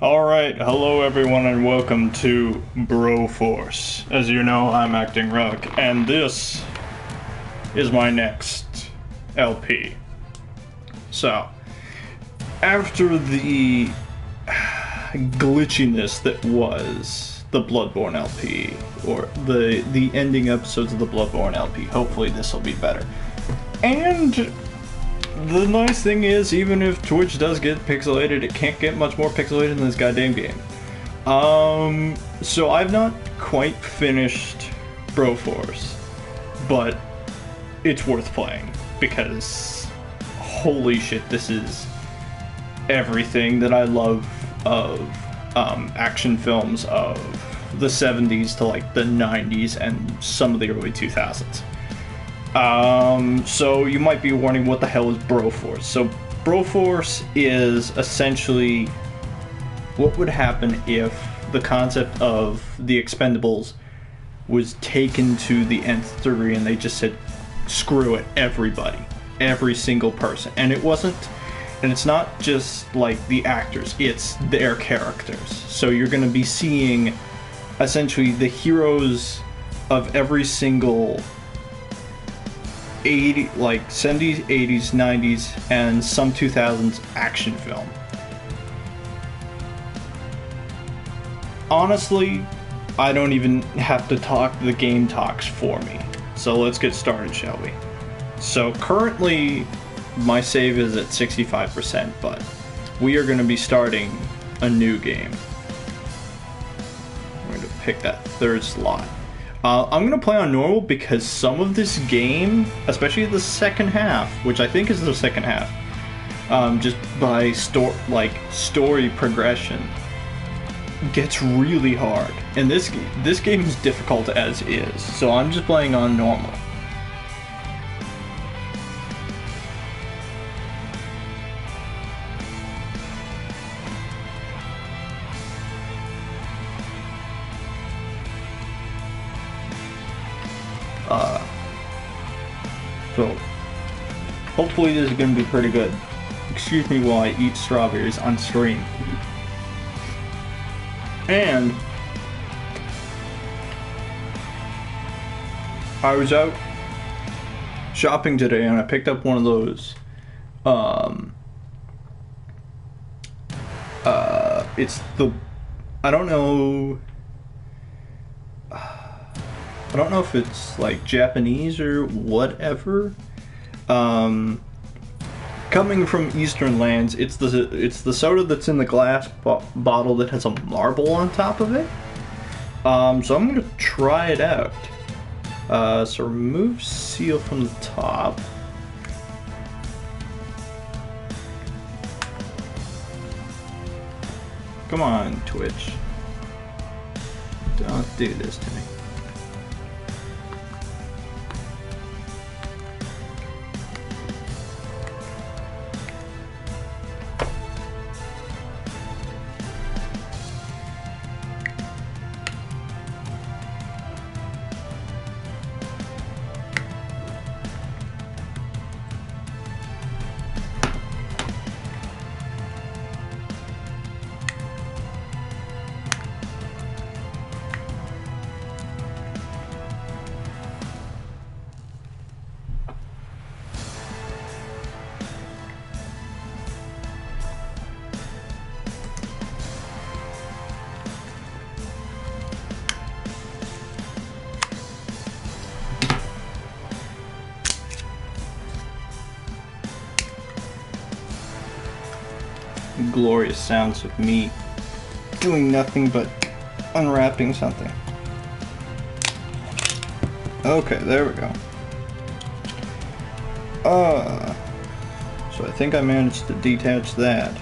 Alright, hello everyone and welcome to Broforce. As you know, I'm Acting Rock, and this is my next LP. So, after the glitchiness that was the Bloodborne LP, or the ending episodes of the Bloodborne LP, hopefully this will be better. And the nice thing is, even if Twitch does get pixelated, it can't get much more pixelated than this goddamn game. So I've not quite finished Broforce, but it's worth playing, because holy shit, this is everything that I love of action films of the 70s to like the 90s and some of the early 2000s. So you might be wondering, what the hell is Broforce? So Broforce is essentially what would happen if the concept of the Expendables was taken to the nth degree and they just said, screw it, everybody, every single person. And it wasn't, and it's not just like the actors, it's their characters. So you're going to be seeing essentially the heroes of every single 70s, 80s, 90s, and some 2000s action film. Honestly, I don't even have to talk, the game talks for me. So let's get started, shall we? So currently, my save is at 65%, but we are going to be starting a new game. We're going to pick that third slot. I'm going to play on normal because some of this game, especially the second half, which I think is the second half, just by story progression, gets really hard. And this game is difficult as is, so I'm just playing on normal. So, hopefully this is going to be pretty good. Excuse me while I eat strawberries on stream. And I was out shopping today and I picked up one of those, it's the, I don't know if it's like Japanese or whatever. Coming from Eastern lands, it's the soda that's in the glass bottle that has a marble on top of it. So I'm gonna try it out. So remove seal from the top. Come on, Twitch. Don't do this to me. Glorious sounds of me doing nothing but unwrapping something. Okay, there we go. So I think I managed to detach that.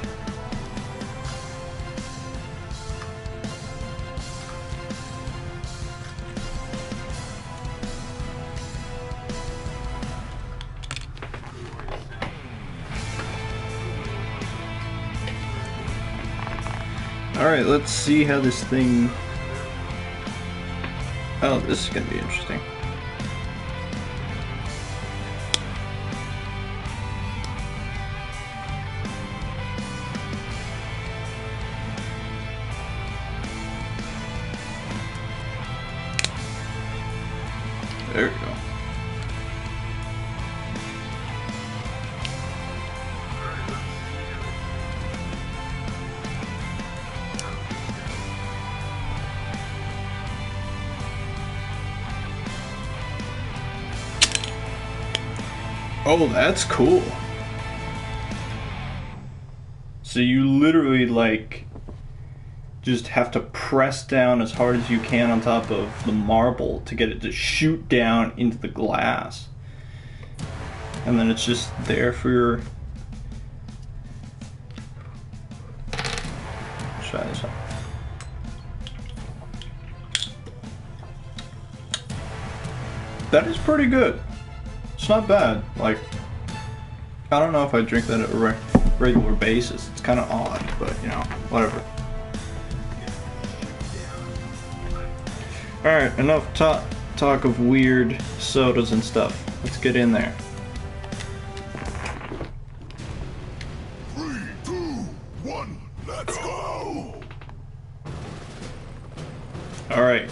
Alright, let's see how this thing... Oh, this is gonna be interesting. There you go. Oh, that's cool. So you literally, like, just have to press down as hard as you can on top of the marble to get it to shoot down into the glass. And then it's just there for your... Let's try this out. That is pretty good. It's not bad. Like, I don't know if I drink that at a regular basis. It's kind of odd, but you know, whatever. Alright, enough talk of weird sodas and stuff. Let's get in there. 3, 2, 1, let's go! Alright.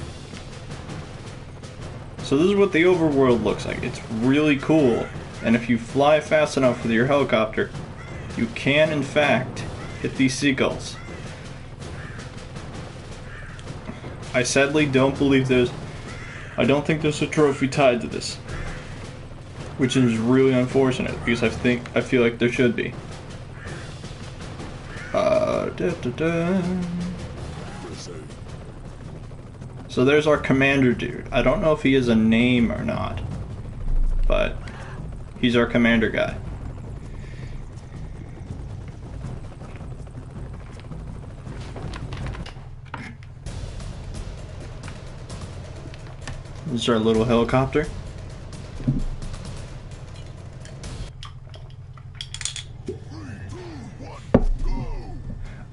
So this is what the overworld looks like. It's really cool. And if you fly fast enough with your helicopter, you can in fact hit these seagulls. I sadly don't believe I don't think there's a trophy tied to this. Which is really unfortunate because I feel like there should be. So there's our commander dude. I don't know if he has a name or not, but he's our commander guy. This is our little helicopter.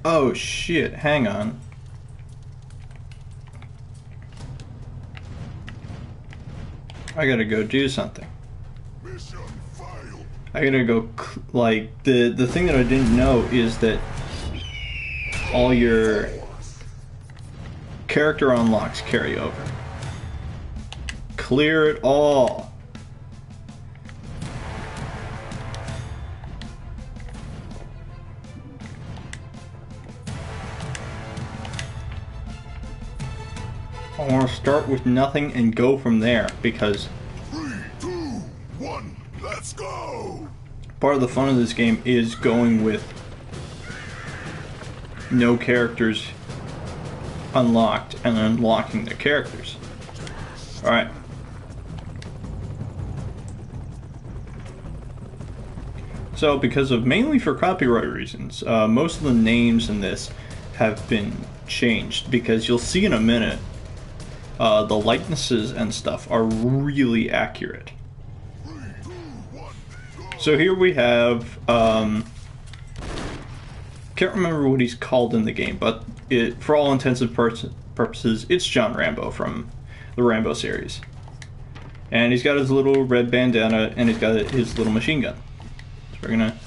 Oh shit, hang on. I gotta go do something. I gotta go, like, the thing that I didn't know is that all your character unlocks carry over. Clear it all. I want to start with nothing and go from there because 3, 2, 1, let's go! Part of the fun of this game is going with no characters unlocked and unlocking the characters. Alright. So, because of mainly for copyright reasons, most of the names in this have been changed because you'll see in a minute the likenesses and stuff are really accurate. So here we have, can't remember what he's called in the game, but for all intents and purposes, it's John Rambo from the Rambo series. And he's got his little red bandana and he's got his little machine gun. So we're gonna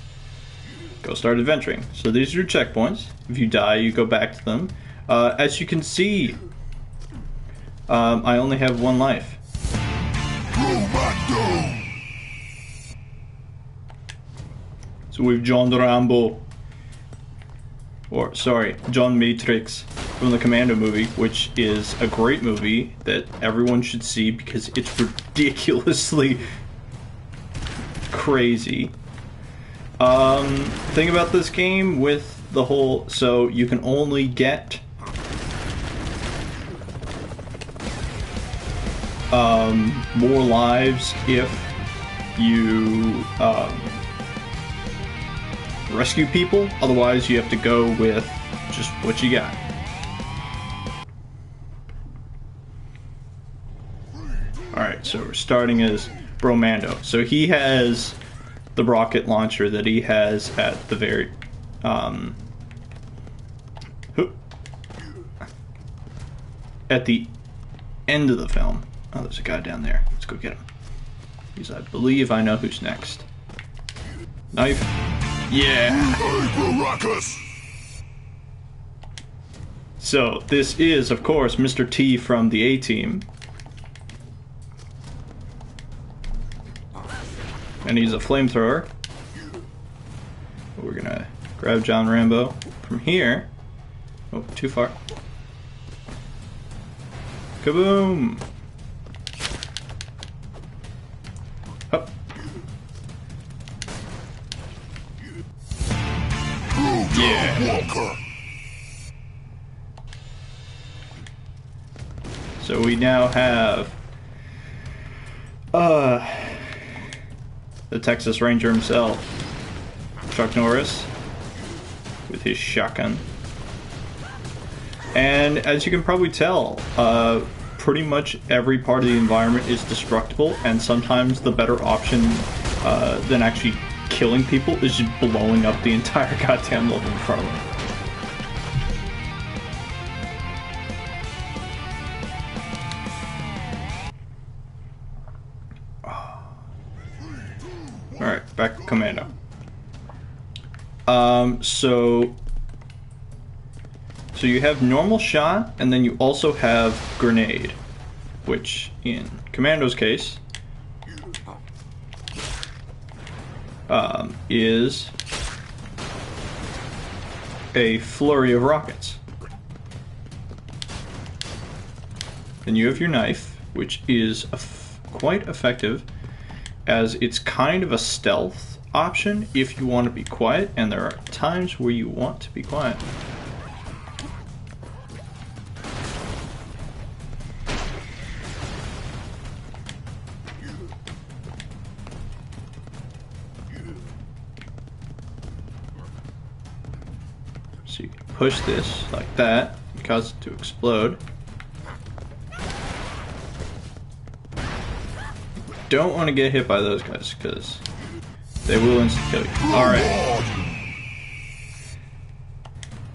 go start adventuring. So these are your checkpoints. If you die, you go back to them. As you can see, I only have one life. So we've John Rambo, or sorry, John Matrix from the Commando movie, which is a great movie that everyone should see because it's ridiculously crazy. Thing about this game with the whole, so you can only get more lives if you rescue people, otherwise you have to go with just what you got. Alright, so we're starting as Bromando. So he has the rocket launcher that he has at the very at the end of the film. Oh, there's a guy down there. Let's go get him. Because I believe I know who's next. Knife. Yeah! So, this is, of course, Mr. T from the A-Team. And he's a flamethrower. We're gonna grab John Rambo from here. Oh, too far. Kaboom! Up. Yeah. So we now have the Texas Ranger himself, Chuck Norris, with his shotgun. And as you can probably tell, pretty much every part of the environment is destructible, and sometimes the better option than actually killing people is just blowing up the entire goddamn level in front of them. Alright, back to Commando. So you have normal shot, and then you also have grenade, which in Commando's case is a flurry of rockets. Then you have your knife, which is quite effective, as it's kind of a stealth option if you want to be quiet, and there are times where you want to be quiet. So you can push this like that and cause it to explode. Don't want to get hit by those guys because they will insta kill you. Alright.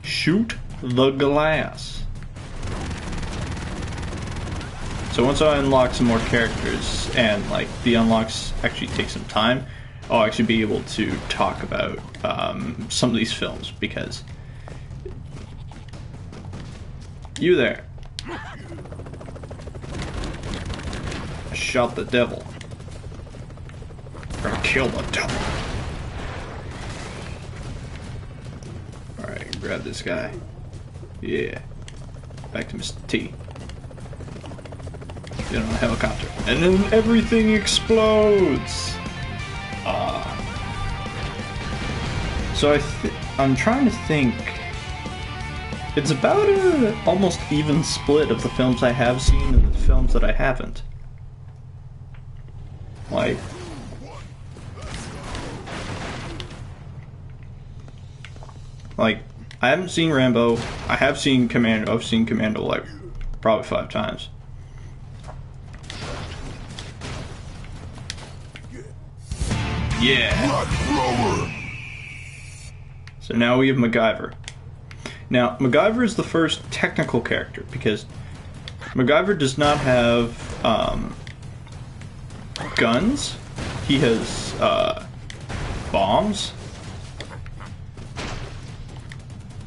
Shoot the glass. So once I unlock some more characters, and like the unlocks actually take some time, I'll actually be able to talk about some of these films, because you there. I shot the devil. We're gonna kill the devil. Alright, grab this guy. Yeah. Back to Mr. T. Get on a helicopter. And then everything explodes! So I'm trying to think. It's about an almost even split of the films I have seen and the films that I haven't. Like, I haven't seen Rambo. I have seen Commando. I've seen Commando like probably 5 times. Yeah. So now we have MacGyver. Now, MacGyver is the first technical character, because MacGyver does not have guns. He has bombs,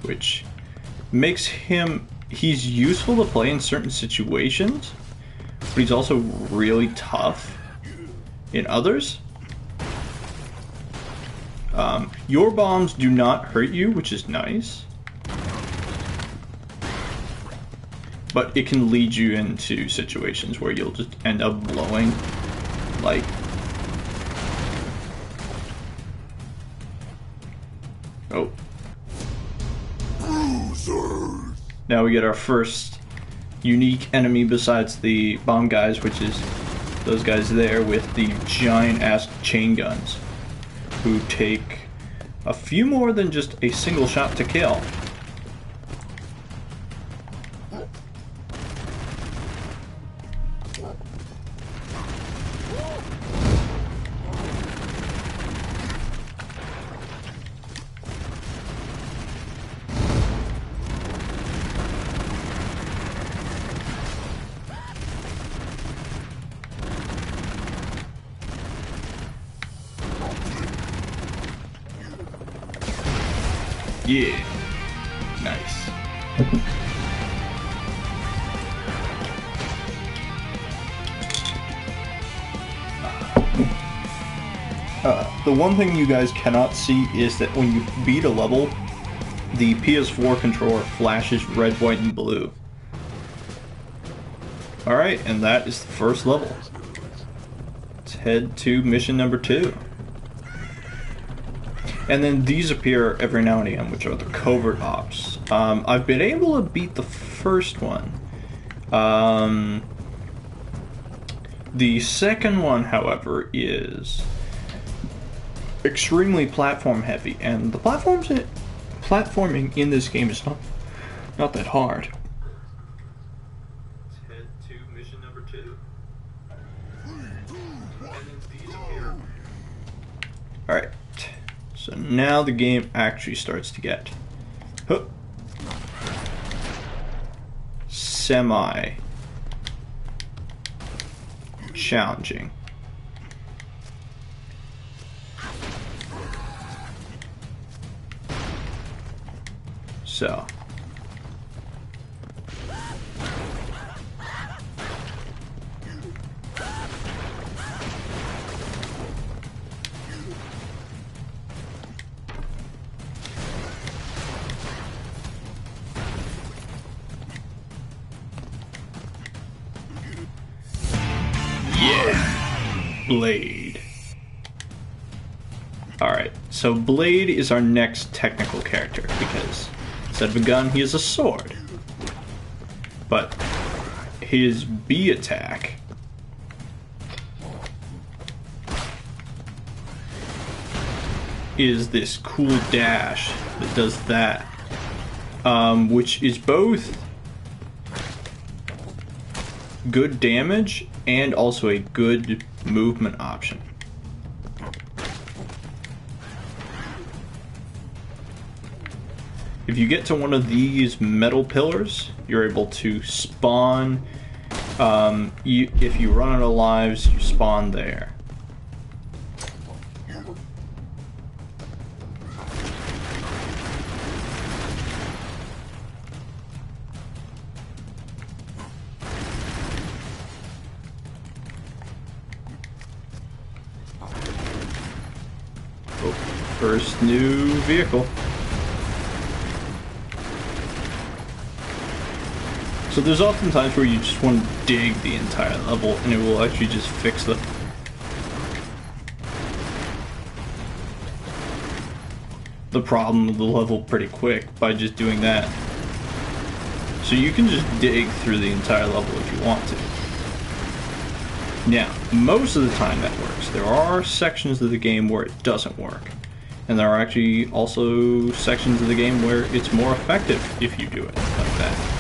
which makes he's useful to play in certain situations, but he's also really tough in others. Your bombs do not hurt you, which is nice, but it can lead you into situations where you'll just end up blowing, like, oh. Now we get our first unique enemy besides the bomb guys, which is those guys there with the giant ass chain guns, who take a few more than just a single shot to kill. Yeah, nice. The one thing you guys cannot see is that when you beat a level, the PS4 controller flashes red, white, and blue. Alright, and that is the first level. Let's head to mission number 2. And then these appear every now and again, which are the covert ops. I've been able to beat the first one. The second one, however, is extremely platform heavy, and the platforming in this game is not that hard. Let's head to mission number 2. Alright, so now the game actually starts to get semi-challenging. So Blade. Alright, so Blade is our next technical character because instead of a gun, he has a sword. But his B attack is this cool dash that does that, which is both good damage and also a good movement option. If you get to one of these metal pillars, you're able to spawn. If you run out of lives, you spawn there. First new vehicle. So there's often times where you just want to dig the entire level and it will actually just fix the problem of the level pretty quick by just doing that. So you can just dig through the entire level if you want to. Now, most of the time that works. There are sections of the game where it doesn't work. And there are actually also sections of the game where it's more effective if you do it like that.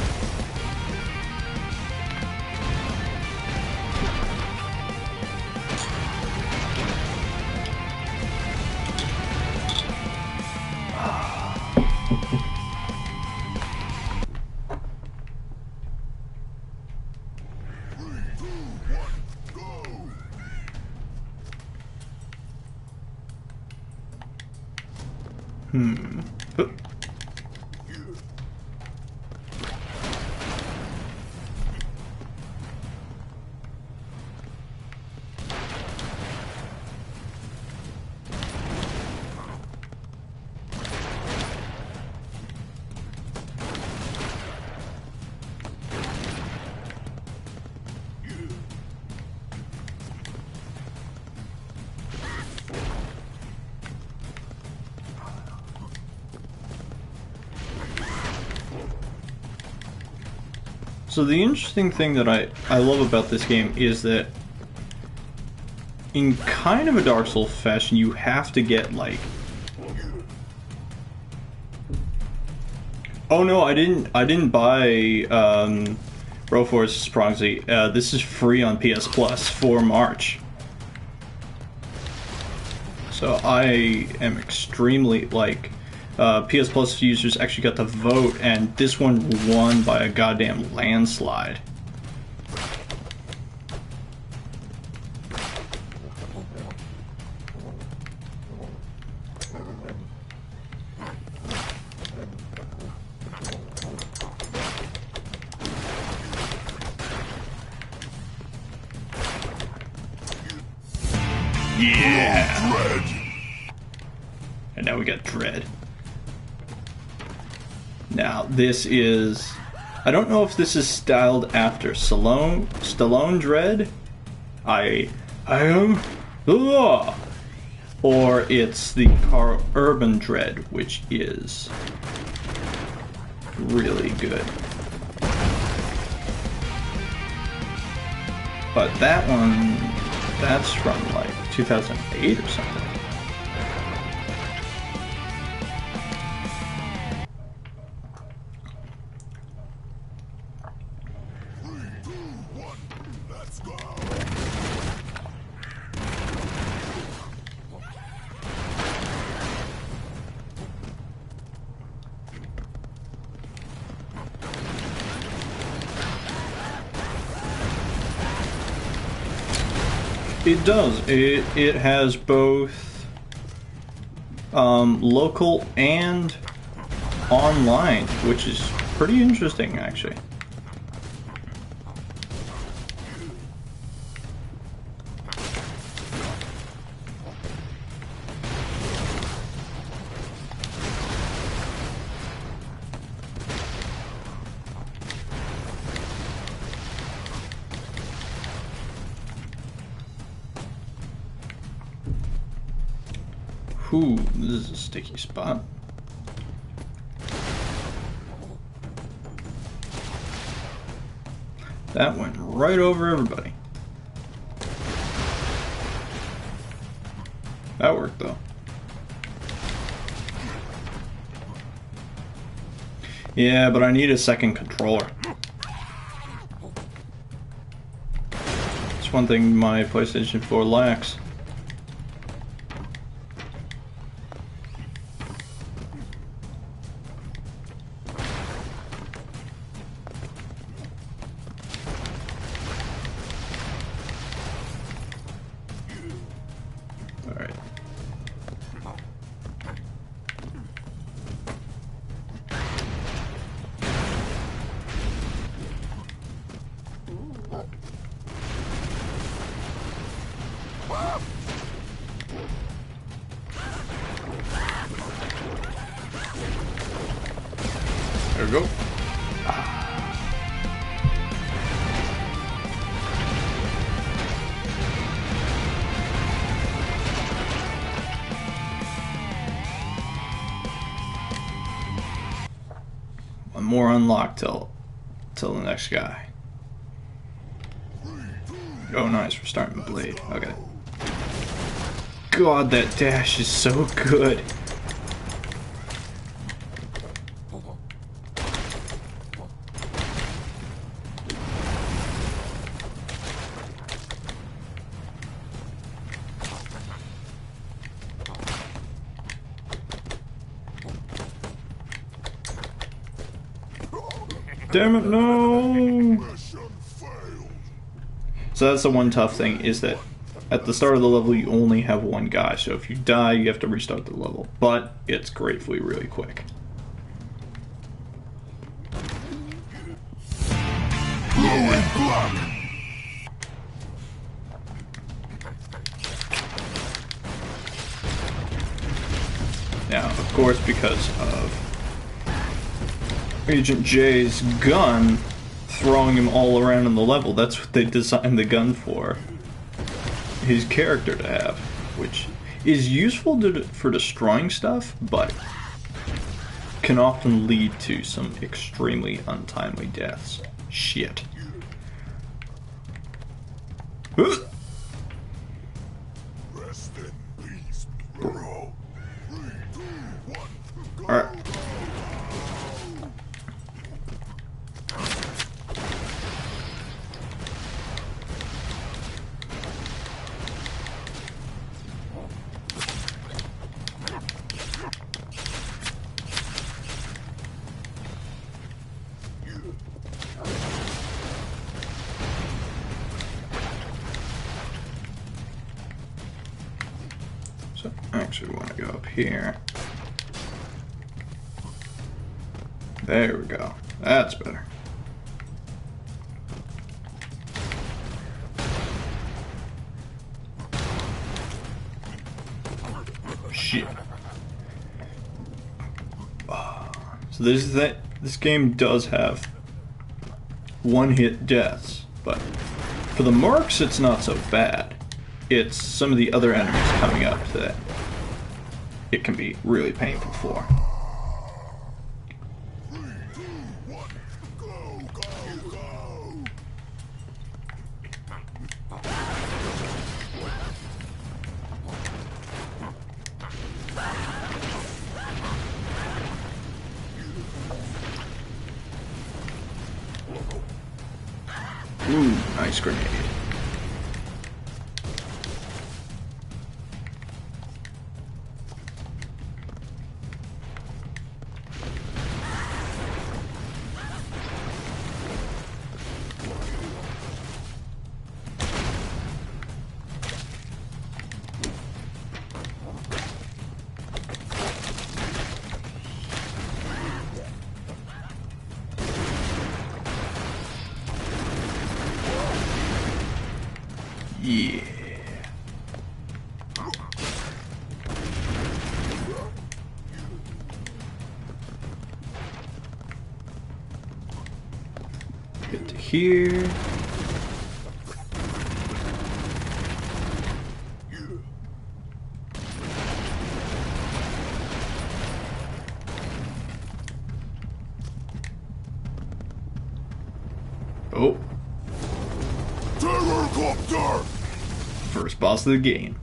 So the interesting thing that I love about this game is that in kind of a Dark Souls fashion, you have to get like... Oh no, I didn't buy Broforce Proxy. This is free on PS Plus for March. So I am extremely like... PS Plus users actually got to vote, and this one won by a goddamn landslide. Yeah! Dread. And now we got Dread. Now, this is... I don't know if this is styled after Stallone Dread. I am the law. Or it's the Carl Urban Dread, which is really good. But that one, that's from like 2008 or something. Let's go. It does. It has both local and online, which is pretty interesting, actually. Ooh, this is a sticky spot. That went right over everybody. That worked though. Yeah, but I need a second controller. It's one thing my PlayStation 4 lacks. Alright. There we go. One more unlocked till the next guy. Oh nice, we're starting to bleed. Okay. God, that dash is so good. Damn it, no! Mission failed. So that's the one tough thing, is that at the start of the level you only have one guy, so if you die you have to restart the level. But it's gratefully really quick. Glowing black. Now, of course, because of Agent J's gun throwing him all around in the level, that's what they designed the gun for his character to have, which is useful for destroying stuff, but can often lead to some extremely untimely deaths. Shit. Rest in peace, bro. 3, 2, 1, go. Alright. So I actually want to go up here. There we go. That's better. shit. So this game does have one-hit deaths, but for the mercs it's not so bad. It's some of the other enemies coming up that it can be really painful for. 3, 2, 1, go, go, go! Ooh, nice grenade. Yeah. Get to here. Oh, Terrorcopter! first boss of the game.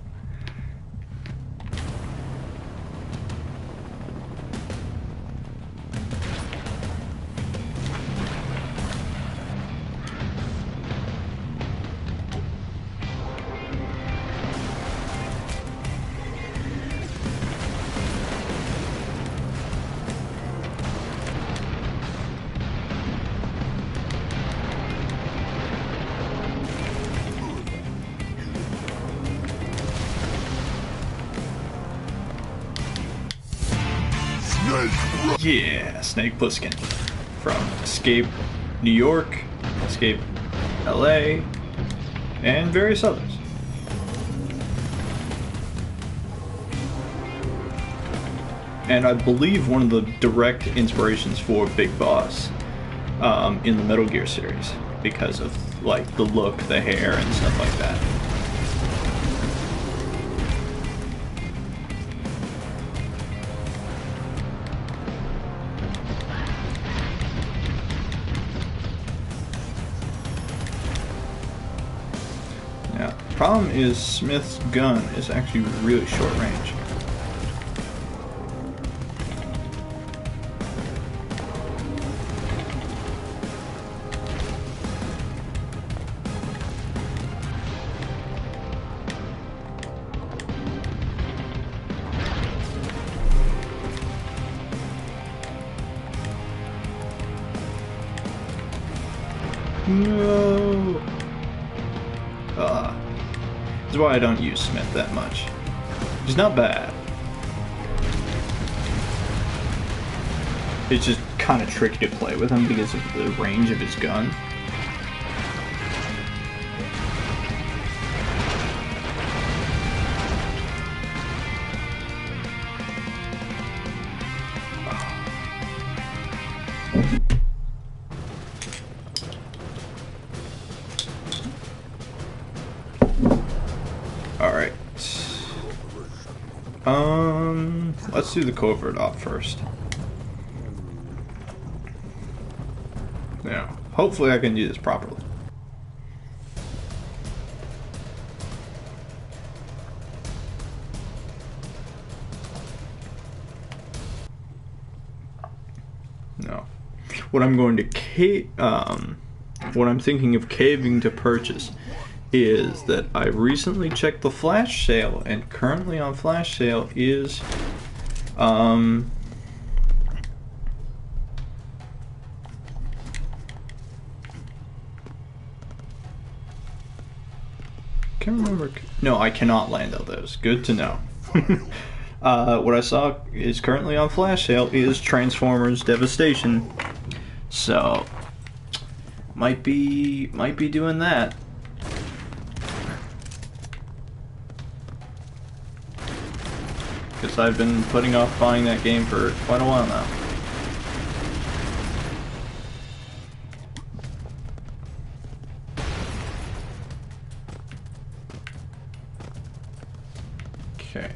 Yeah, Snake Plissken from Escape New York, Escape LA, and various others. And I believe one of the direct inspirations for Big Boss in the Metal Gear series because of like the look, the hair, and stuff like that. Problem is, Smith's gun is actually really short range. No. That's why I don't use Smith that much. He's not bad. It's just kind of tricky to play with him because of the range of his gun. Alright. Let's do the covert op first. Yeah. Hopefully I can do this properly. No. What I'm going to what I'm thinking of caving to purchase is that I recently checked the flash sale, and currently on flash sale is can't remember. No, I cannot land out those. Good to know. What I saw is currently on flash sale is Transformers Devastation, so might be doing that. because I've been putting off buying that game for quite a while now. Okay.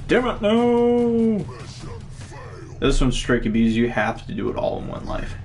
Damn it, no! This one's tricky because you have to do it all in one life.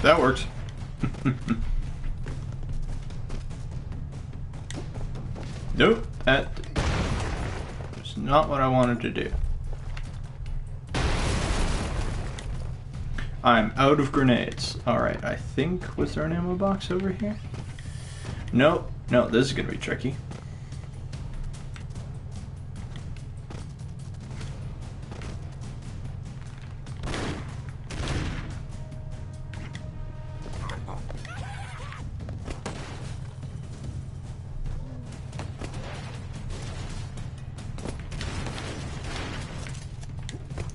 That works. Nope, that is not what I wanted to do. I'm out of grenades. Alright, I think, was there an ammo box over here? Nope, no, this is gonna be tricky.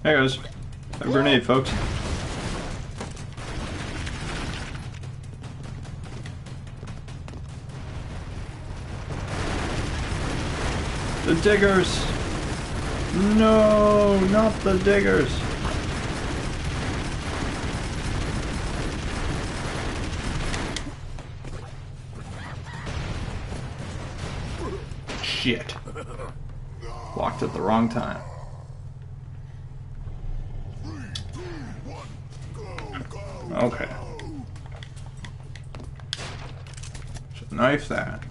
There goes a grenade, folks. The diggers! No, not the diggers! Shit. Walked at the wrong time. Okay. So knife that.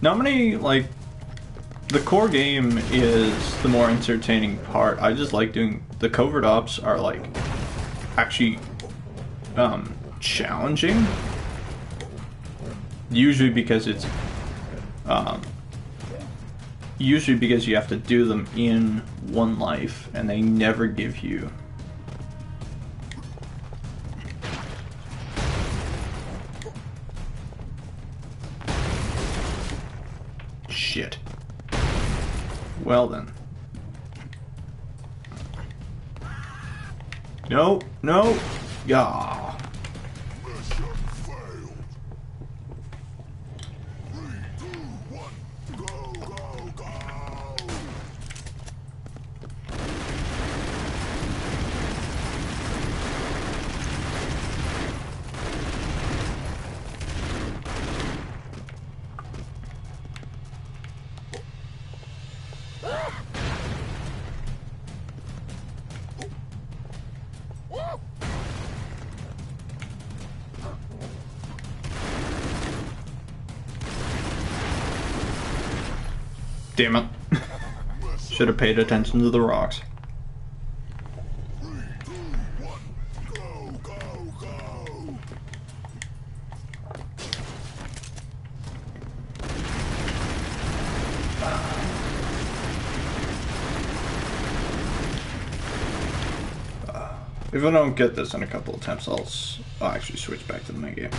Not many, like, the core game is the more entertaining part. I just like doing, the covert ops are, like, actually, challenging. Usually because it's, usually because you have to do them in one life, and they never give you shit. Well then. No, no. Yeah. Mission failed. 3, 2, 1, go, go, go! Damn it. Should have paid attention to the rocks. 3, 2, 1, go, go, go! If I don't get this in a couple attempts, I'll actually switch back to the main game.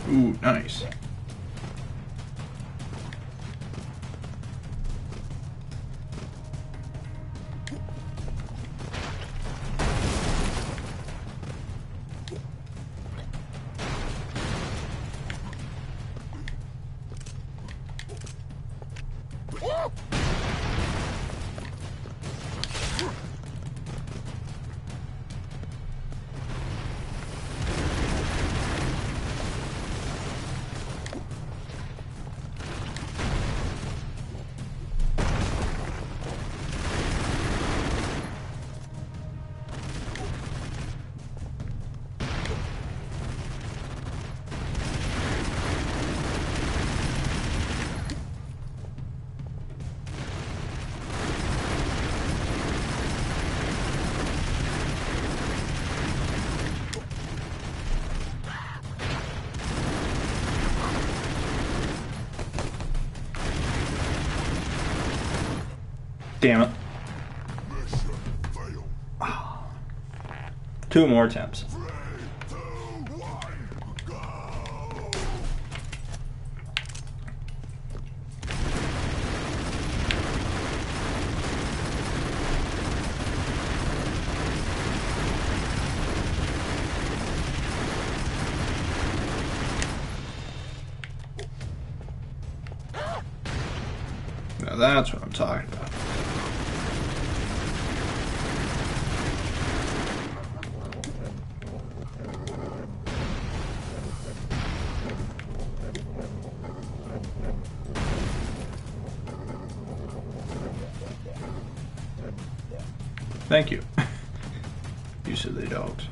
Ooh, nice. Damn it. Mission failed. 2 more attempts. 3, 2, 1, go! Now that's what I'm talking about. Thank you. You silly dogs.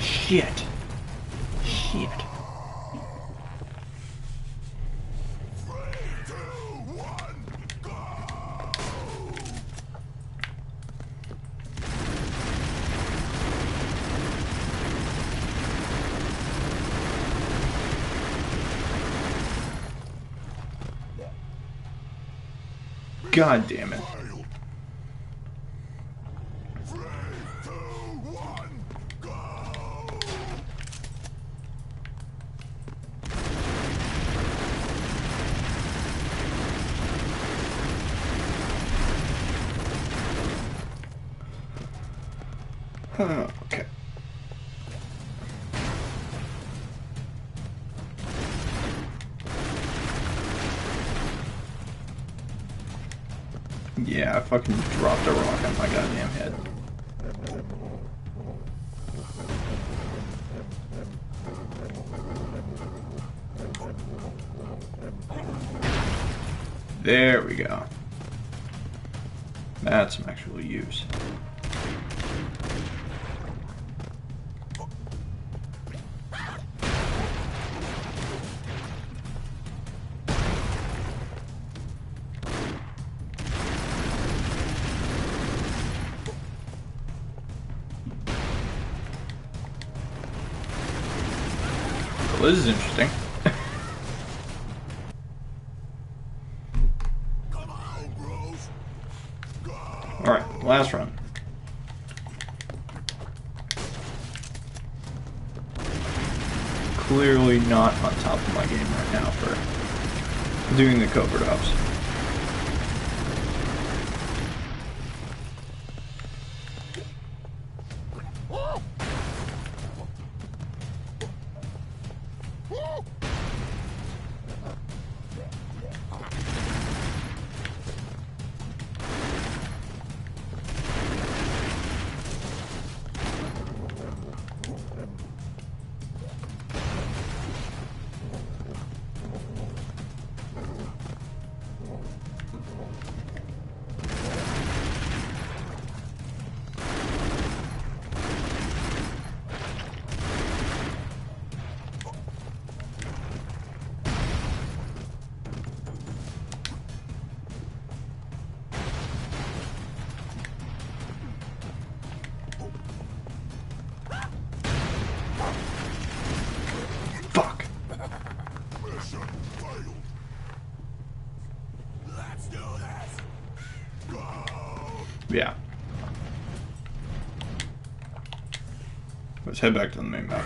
Shit. Shit. 3, 2, 1, go! God damn it. Failed. 3, 2, 1, go! Okay. Yeah, I fucking dropped a rock on my goddamn head. There we go. That's some actual use. Well, this is interesting. Come on, bros! Go! Alright, last run. Clearly not on top of my game right now for doing the covert ops. Yeah. Let's head back to the main map.